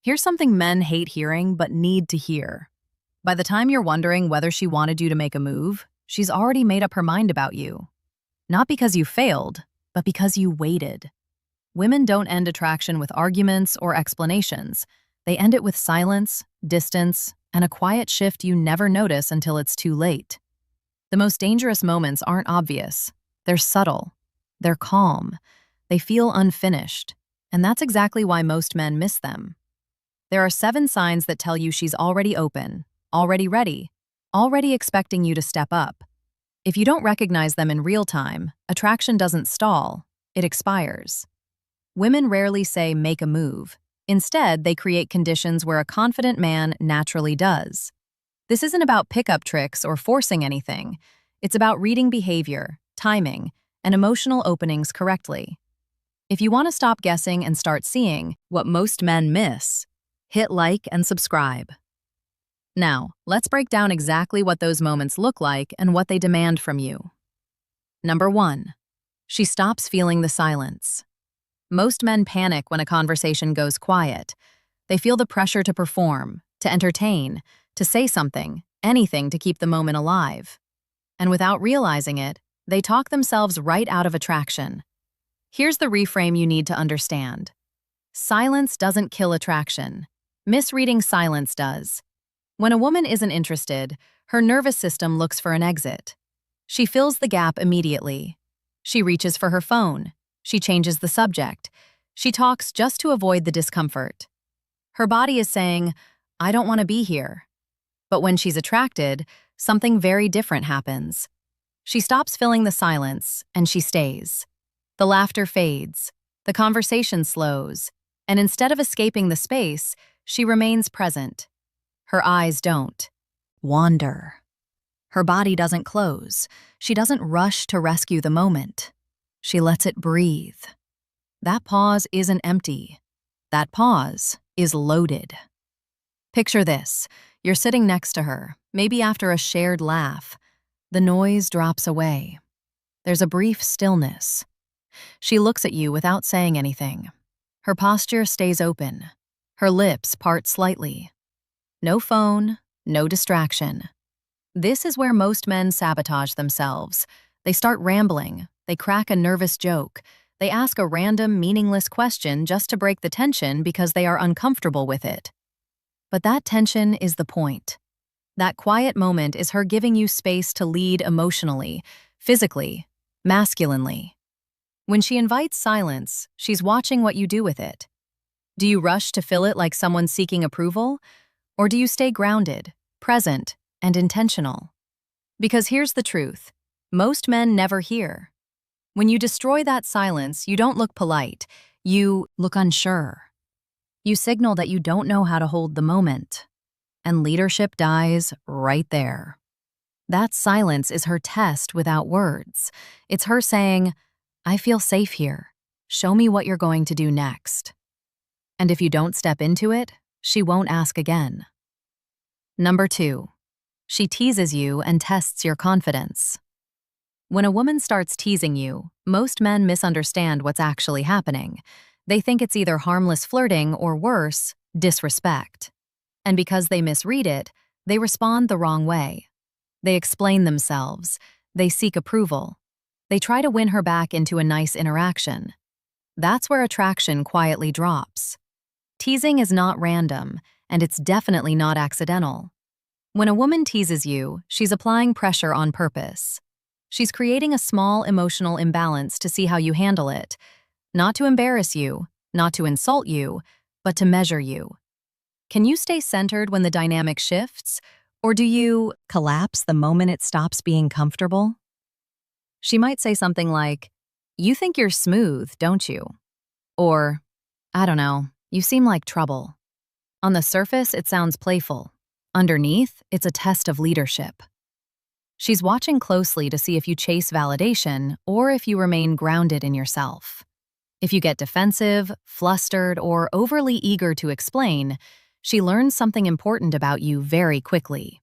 Here's something men hate hearing but need to hear. By the time you're wondering whether she wanted you to make a move, she's already made up her mind about you. Not because you failed, but because you waited. Women don't end attraction with arguments or explanations. They end it with silence, distance, and a quiet shift you never notice until it's too late. The most dangerous moments aren't obvious. They're subtle. They're calm. They feel unfinished. And that's exactly why most men miss them. There are 7 signs that tell you she's already open, already ready, already expecting you to step up. If you don't recognize them in real time, attraction doesn't stall, it expires. Women rarely say, make a move. Instead, they create conditions where a confident man naturally does. This isn't about pickup tricks or forcing anything. It's about reading behavior, timing, and emotional openings correctly. If you want to stop guessing and start seeing what most men miss, hit like and subscribe. Now, let's break down exactly what those moments look like and what they demand from you. Number 1. She stops feeling the silence. Most men panic when a conversation goes quiet. They feel the pressure to perform, to entertain, to say something, anything to keep the moment alive. And without realizing it, they talk themselves right out of attraction. Here's the reframe you need to understand. Silence doesn't kill attraction. Misreading silence does. When a woman isn't interested, her nervous system looks for an exit. She fills the gap immediately. She reaches for her phone. She changes the subject. She talks just to avoid the discomfort. Her body is saying, I don't want to be here. But when she's attracted, something very different happens. She stops filling the silence, and she stays. The laughter fades. The conversation slows. And instead of escaping the space, she remains present. Her eyes don't wander. Her body doesn't close. She doesn't rush to rescue the moment. She lets it breathe. That pause isn't empty. That pause is loaded. Picture this. You're sitting next to her, maybe after a shared laugh. The noise drops away. There's a brief stillness. She looks at you without saying anything. Her posture stays open. Her lips part slightly. No phone, no distraction. This is where most men sabotage themselves. They start rambling. They crack a nervous joke. They ask a random, meaningless question just to break the tension because they are uncomfortable with it. But that tension is the point. That quiet moment is her giving you space to lead emotionally, physically, masculinely. When she invites silence, she's watching what you do with it. Do you rush to fill it like someone seeking approval? Or do you stay grounded, present, and intentional? Because here's the truth. Most men never hear. When you destroy that silence, you don't look polite. You look unsure. You signal that you don't know how to hold the moment. And leadership dies right there. That silence is her test without words. It's her saying, I feel safe here. Show me what you're going to do next. And if you don't step into it, she won't ask again. Number 2. She teases you and tests your confidence. When a woman starts teasing you, most men misunderstand what's actually happening. They think it's either harmless flirting or worse, disrespect. And because they misread it, they respond the wrong way. They explain themselves. They seek approval. They try to win her back into a nice interaction. That's where attraction quietly drops. Teasing is not random, and it's definitely not accidental. When a woman teases you, she's applying pressure on purpose. She's creating a small emotional imbalance to see how you handle it. Not to embarrass you, not to insult you, but to measure you. Can you stay centered when the dynamic shifts, or do you collapse the moment it stops being comfortable? She might say something like, you think you're smooth, don't you? Or, I don't know, you seem like trouble. On the surface, it sounds playful. Underneath, it's a test of leadership. She's watching closely to see if you chase validation or if you remain grounded in yourself. If you get defensive, flustered, or overly eager to explain, she learns something important about you very quickly.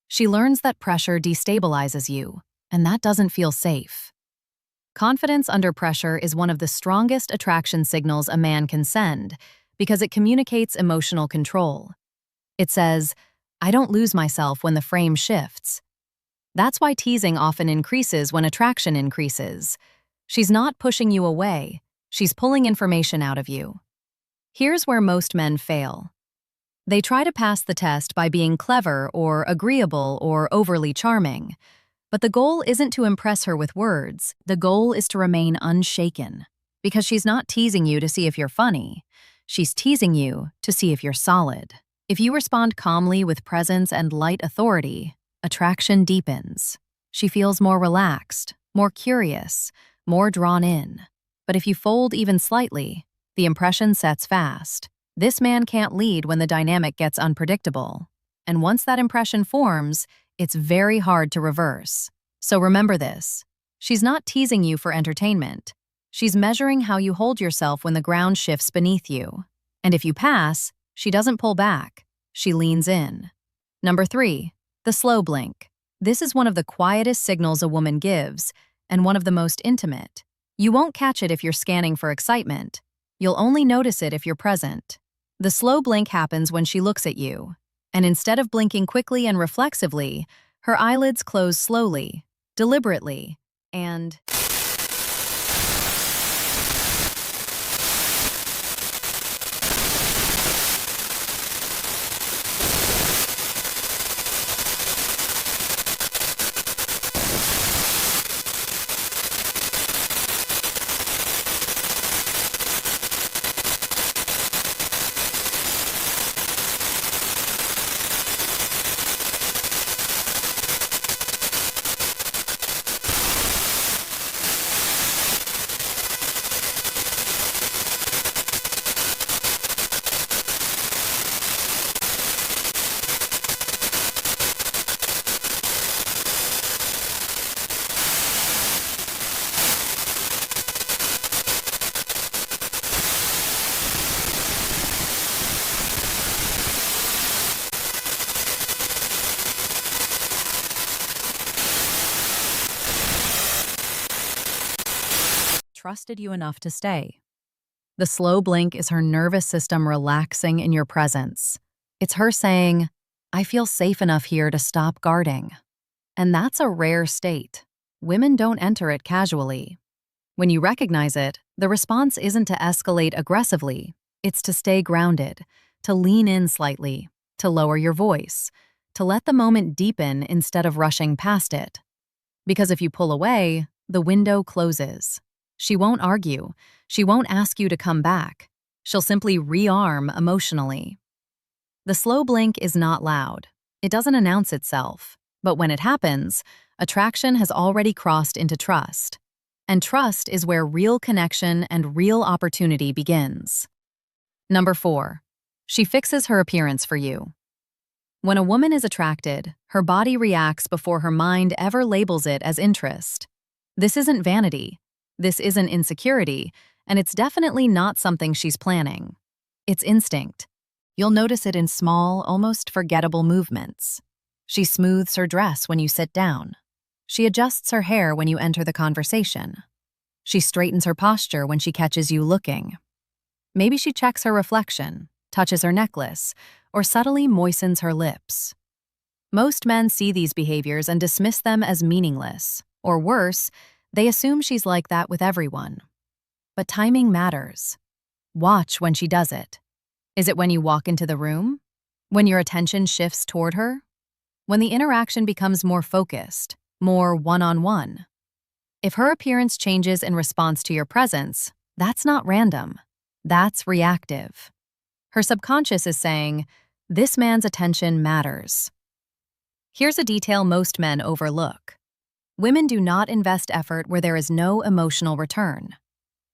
She learns that pressure destabilizes you, and that doesn't feel safe. Confidence under pressure is one of the strongest attraction signals a man can send, because it communicates emotional control. It says, "I don't lose myself when the frame shifts." That's why teasing often increases when attraction increases. She's not pushing you away, she's pulling information out of you. Here's where most men fail. They try to pass the test by being clever or agreeable or overly charming. But the goal isn't to impress her with words, the goal is to remain unshaken. Because she's not teasing you to see if you're funny, she's teasing you to see if you're solid. If you respond calmly with presence and light authority, attraction deepens. She feels more relaxed, more curious, more drawn in. But if you fold even slightly, the impression sets fast. This man can't lead when the dynamic gets unpredictable. And once that impression forms, it's very hard to reverse. So remember this. She's not teasing you for entertainment. She's measuring how you hold yourself when the ground shifts beneath you. And if you pass, she doesn't pull back. She leans in. Number 3, the slow blink. This is one of the quietest signals a woman gives, and one of the most intimate. You won't catch it if you're scanning for excitement. You'll only notice it if you're present. The slow blink happens when she looks at you. And instead of blinking quickly and reflexively, her eyelids close slowly, deliberately, and trusted you enough to stay. The slow blink is her nervous system relaxing in your presence. It's her saying, "I feel safe enough here to stop guarding." And that's a rare state. Women don't enter it casually. When you recognize it, the response isn't to escalate aggressively. It's to stay grounded, to lean in slightly, to lower your voice, to let the moment deepen instead of rushing past it. Because if you pull away, the window closes. She won't argue. She won't ask you to come back. She'll simply rearm emotionally. The slow blink is not loud. It doesn't announce itself. But when it happens, attraction has already crossed into trust. And trust is where real connection and real opportunity begins. Number 4, she fixes her appearance for you. When a woman is attracted, her body reacts before her mind ever labels it as interest. This isn't vanity. This isn't insecurity, and it's definitely not something she's planning. It's instinct. You'll notice it in small, almost forgettable movements. She smooths her dress when you sit down. She adjusts her hair when you enter the conversation. She straightens her posture when she catches you looking. Maybe she checks her reflection, touches her necklace, or subtly moistens her lips. Most men see these behaviors and dismiss them as meaningless, or worse, they assume she's like that with everyone. But timing matters. Watch when she does it. Is it when you walk into the room? When your attention shifts toward her? When the interaction becomes more focused, more one-on-one? If her appearance changes in response to your presence, that's not random. That's reactive. Her subconscious is saying, "This man's attention matters." Here's a detail most men overlook. Women do not invest effort where there is no emotional return.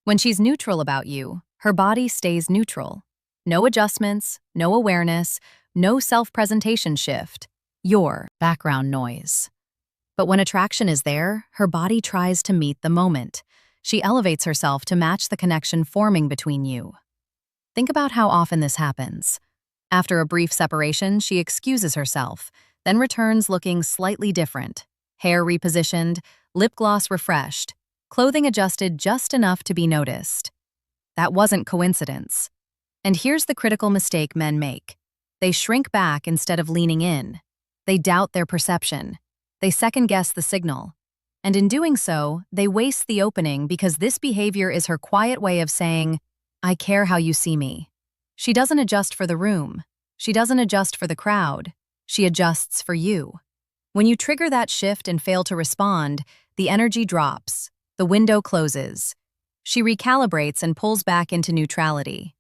When she's neutral about you, her body stays neutral. No adjustments, no awareness, no self-presentation shift. Your background noise. But when attraction is there, her body tries to meet the moment. She elevates herself to match the connection forming between you. Think about how often this happens. After a brief separation, she excuses herself, then returns looking slightly different. Hair repositioned, lip gloss refreshed, clothing adjusted just enough to be noticed. That wasn't coincidence. And here's the critical mistake men make. They shrink back instead of leaning in. They doubt their perception. They second-guess the signal. And in doing so, they waste the opening because this behavior is her quiet way of saying, "I care how you see me." She doesn't adjust for the room. She doesn't adjust for the crowd. She adjusts for you. When you trigger that shift and fail to respond, the energy drops. The window closes. She recalibrates and pulls back into neutrality.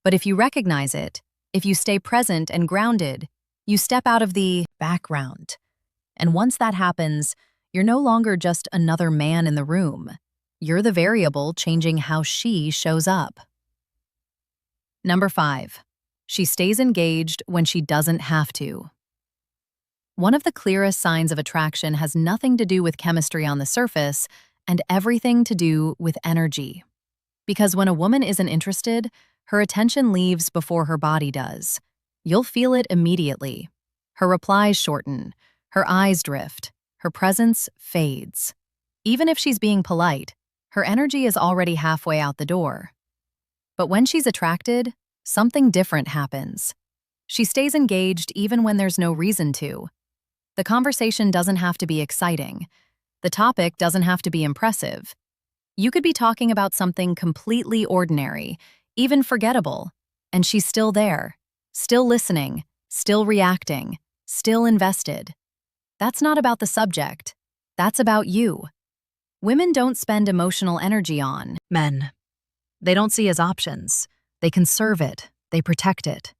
But if you recognize it, if you stay present and grounded, you step out of the background. And once that happens, you're no longer just another man in the room. You're the variable changing how she shows up. Number 5. She stays engaged when she doesn't have to. One of the clearest signs of attraction has nothing to do with chemistry on the surface and everything to do with energy. Because when a woman isn't interested, her attention leaves before her body does. You'll feel it immediately. Her replies shorten, her eyes drift, her presence fades. Even if she's being polite, her energy is already halfway out the door. But when she's attracted, something different happens. She stays engaged even when there's no reason to. The conversation doesn't have to be exciting. The topic doesn't have to be impressive. You could be talking about something completely ordinary, even forgettable, and she's still there, still listening, still reacting, still invested. That's not about the subject. That's about you. Women don't spend emotional energy on men. They don't see as options. They conserve it. They protect it.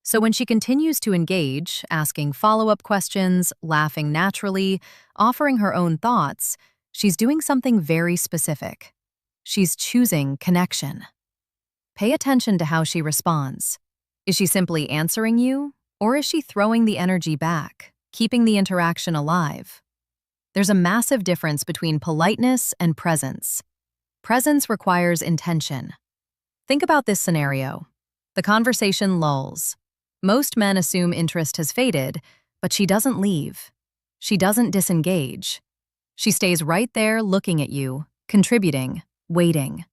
So when she continues to engage, asking follow-up questions, laughing naturally, offering her own thoughts, she's doing something very specific. She's choosing connection. Pay attention to how she responds. Is she simply answering you, or is she throwing the energy back, keeping the interaction alive? There's a massive difference between politeness and presence. Presence requires intention. Think about this scenario. The conversation lulls. Most men assume interest has faded, but she doesn't leave. She doesn't disengage. She stays right there looking at you, contributing, waiting.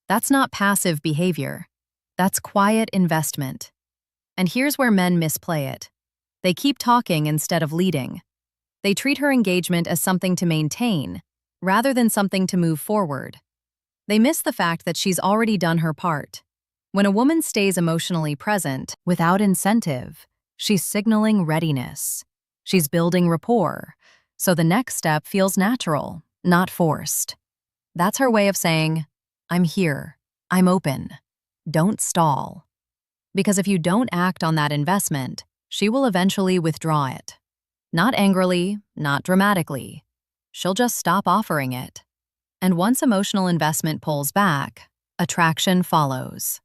That's not passive behavior. That's quiet investment. And here's where men misplay it. They keep talking instead of leading. They treat her engagement as something to maintain, rather than something to move forward. They miss the fact that she's already done her part. When a woman stays emotionally present, without incentive, she's signaling readiness. She's building rapport, so the next step feels natural, not forced. That's her way of saying, "I'm here. I'm open. Don't stall." Because if you don't act on that investment, she will eventually withdraw it. Not angrily, not dramatically. She'll just stop offering it. And once emotional investment pulls back, attraction follows.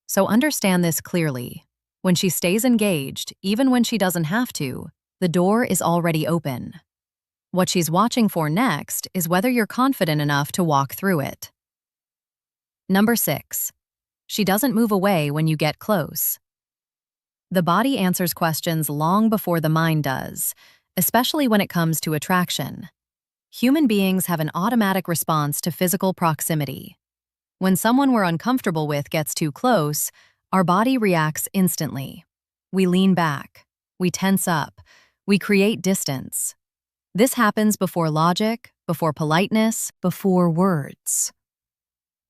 So understand this clearly. When she stays engaged, even when she doesn't have to, the door is already open. What she's watching for next is whether you're confident enough to walk through it. Number 6. She doesn't move away when you get close. The body answers questions long before the mind does, especially when it comes to attraction. Human beings have an automatic response to physical proximity. When someone we're uncomfortable with gets too close, our body reacts instantly. We lean back. We tense up. We create distance. This happens before logic, before politeness, before words.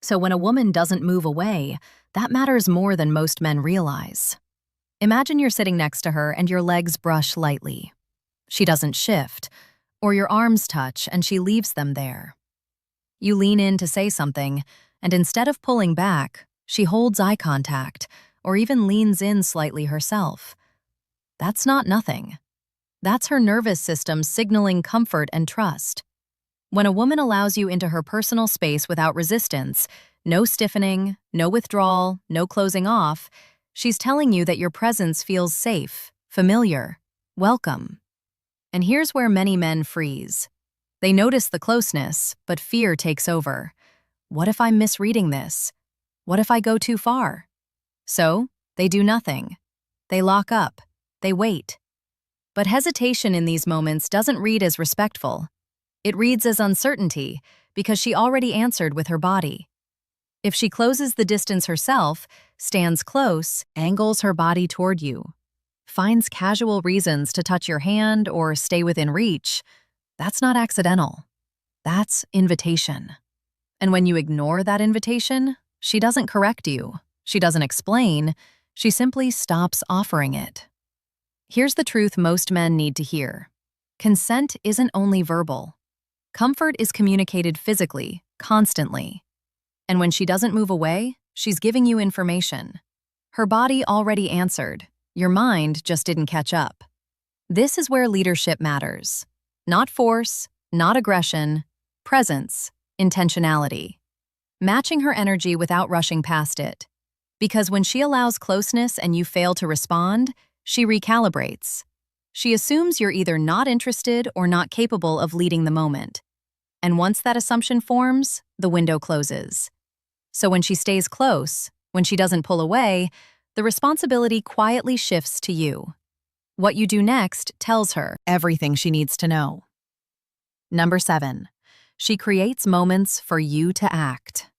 So when a woman doesn't move away, that matters more than most men realize. Imagine you're sitting next to her and your legs brush lightly. She doesn't shift, or your arms touch and she leaves them there. You lean in to say something, and instead of pulling back, she holds eye contact, or even leans in slightly herself. That's not nothing. That's her nervous system signaling comfort and trust. When a woman allows you into her personal space without resistance, no stiffening, no withdrawal, no closing off, she's telling you that your presence feels safe, familiar, welcome. And here's where many men freeze. They notice the closeness, but fear takes over. What if I'm misreading this? What if I go too far? So, they do nothing. They lock up. They wait. But hesitation in these moments doesn't read as respectful. It reads as uncertainty, because she already answered with her body. If she closes the distance herself, stands close, angles her body toward you, finds casual reasons to touch your hand or stay within reach, that's not accidental. That's invitation. And when you ignore that invitation, she doesn't correct you. She doesn't explain. She simply stops offering it. Here's the truth most men need to hear. Consent isn't only verbal. Comfort is communicated physically, constantly. And when she doesn't move away, she's giving you information. Her body already answered. Your mind just didn't catch up. This is where leadership matters. Not force, not aggression, presence, intentionality. Matching her energy without rushing past it. Because when she allows closeness and you fail to respond, she recalibrates. She assumes you're either not interested or not capable of leading the moment. And once that assumption forms, the window closes. So when she stays close, when she doesn't pull away, the responsibility quietly shifts to you. What you do next tells her everything she needs to know. Number 7, she creates moments for you to act.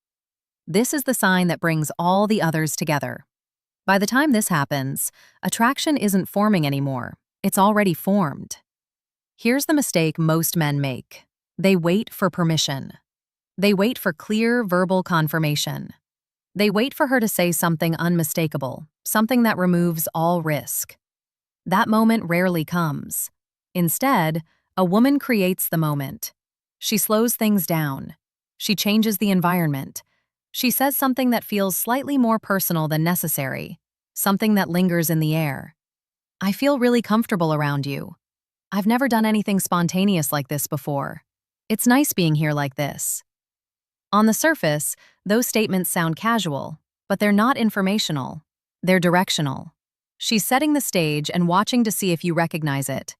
This is the sign that brings all the others together. By the time this happens, attraction isn't forming anymore. It's already formed. Here's the mistake most men make. They wait for permission. They wait for clear verbal confirmation. They wait for her to say something unmistakable, something that removes all risk. That moment rarely comes. Instead, a woman creates the moment. She slows things down. She changes the environment. She says something that feels slightly more personal than necessary, something that lingers in the air. I feel really comfortable around you. I've never done anything spontaneous like this before. It's nice being here like this. On the surface, those statements sound casual, but they're not informational. They're directional. She's setting the stage and watching to see if you recognize it.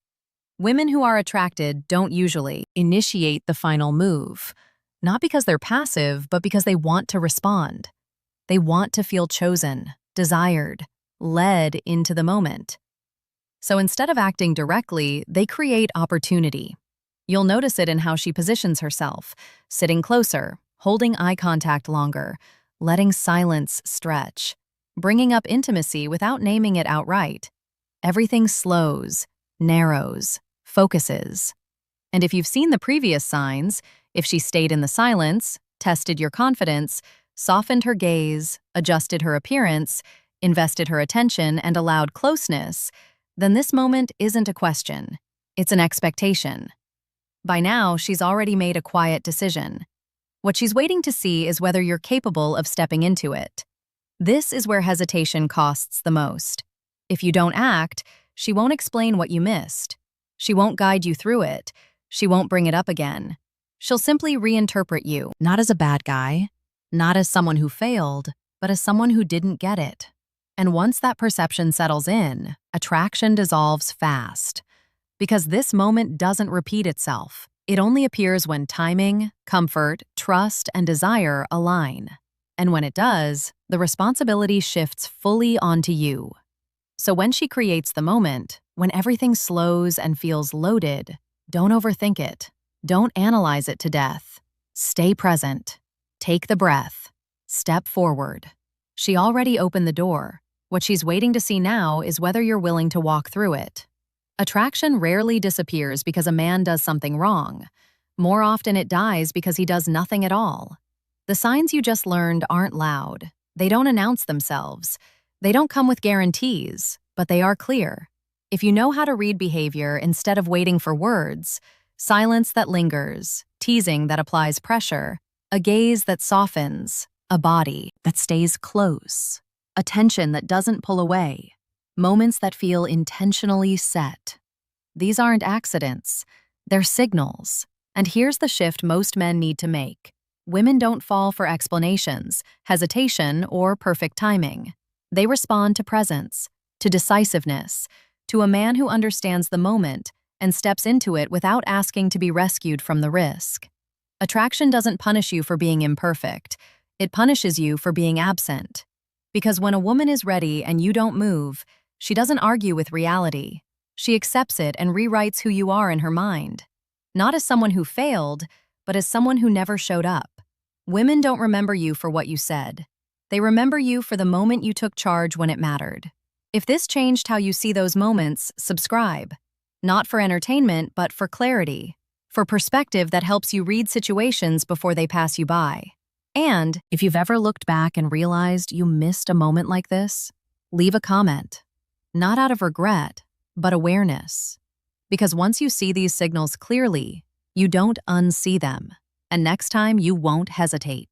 Women who are attracted don't usually initiate the final move, not because they're passive, but because they want to respond. They want to feel chosen, desired, led into the moment. So instead of acting directly, they create opportunity. You'll notice it in how she positions herself, sitting closer, holding eye contact longer, letting silence stretch, bringing up intimacy without naming it outright. Everything slows, narrows, focuses. And if you've seen the previous signs, if she stayed in the silence, tested your confidence, softened her gaze, adjusted her appearance, invested her attention, and allowed closeness, then this moment isn't a question. It's an expectation. By now, she's already made a quiet decision. What she's waiting to see is whether you're capable of stepping into it. This is where hesitation costs the most. If you don't act, she won't explain what you missed. She won't guide you through it. She won't bring it up again. She'll simply reinterpret you, not as a bad guy, not as someone who failed, but as someone who didn't get it. And once that perception settles in, attraction dissolves fast. Because this moment doesn't repeat itself. It only appears when timing, comfort, trust, and desire align. And when it does, the responsibility shifts fully onto you. So when she creates the moment, when everything slows and feels loaded, don't overthink it. Don't analyze it to death. Stay present. Take the breath. Step forward. She already opened the door. What she's waiting to see now is whether you're willing to walk through it. Attraction rarely disappears because a man does something wrong. More often it dies because he does nothing at all. The signs you just learned aren't loud. They don't announce themselves. They don't come with guarantees, but they are clear. If you know how to read behavior instead of waiting for words, silence that lingers, teasing that applies pressure, a gaze that softens, a body that stays close, attention that doesn't pull away, moments that feel intentionally set. These aren't accidents. They're signals. And here's the shift most men need to make. Women don't fall for explanations, hesitation, or perfect timing. They respond to presence, to decisiveness, to a man who understands the moment and steps into it without asking to be rescued from the risk. Attraction doesn't punish you for being imperfect. It punishes you for being absent. Because when a woman is ready and you don't move, she doesn't argue with reality. She accepts it and rewrites who you are in her mind. Not as someone who failed, but as someone who never showed up. Women don't remember you for what you said. They remember you for the moment you took charge when it mattered. If this changed how you see those moments, subscribe. Not for entertainment, but for clarity. For perspective that helps you read situations before they pass you by. And if you've ever looked back and realized you missed a moment like this, leave a comment. Not out of regret, but awareness. Because once you see these signals clearly, you don't unsee them. And next time you won't hesitate.